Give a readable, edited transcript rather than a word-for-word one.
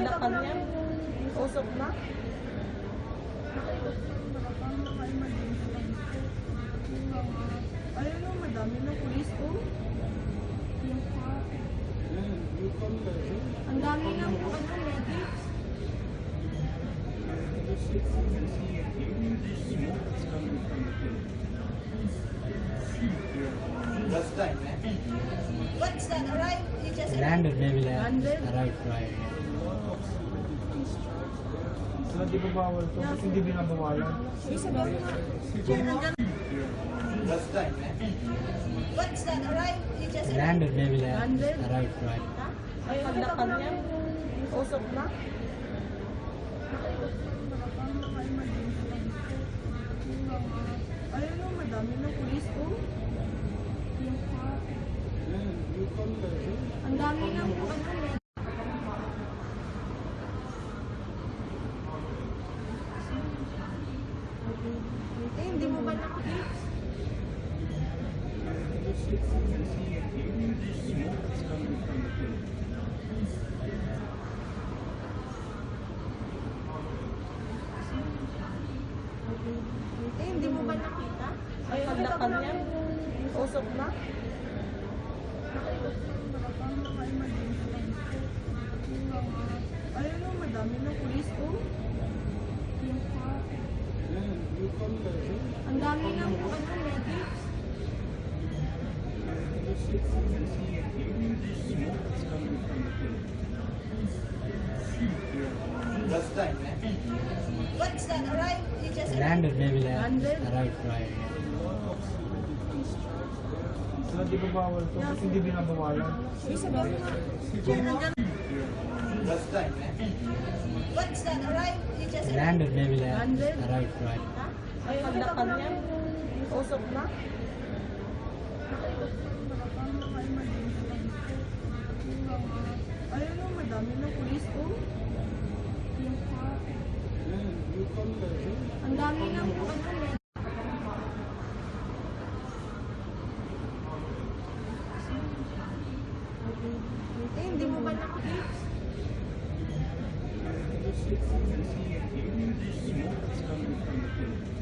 Handa ka niya? Usok na? Ayun o, madami na pulis ko. Ang dami na po medics. What's that? Arrive? You just Landed, maybe Landed? arrived right. So, di ba bawal to? Kasi hindi binabawalan. What's that? Arrive? You just Landed, maybe Landed? arrived right. Ay, handa ka niya? Usok na? Ayun o, madami na pulis ko. Ang dami na po medics. Hindi mo ba nakikita? Hindi mo ba nakita? Ay, handa ka niya? Usok na? Ayun o, madami na pulis ko. Ang dami na po medics. What's that? Arrive? You just Landed, maybe Landed? arrived right. So, di ba bawal to? Kasi hindi binabawalan. What's that? Arrive? You just Landed, maybe Landed? arrived right. Ay, handa ka niya? Usok na? Ayun o, madami na pulis ko. Ang dami na po medics. Hindi mo ba nakikita? Smoke is coming from the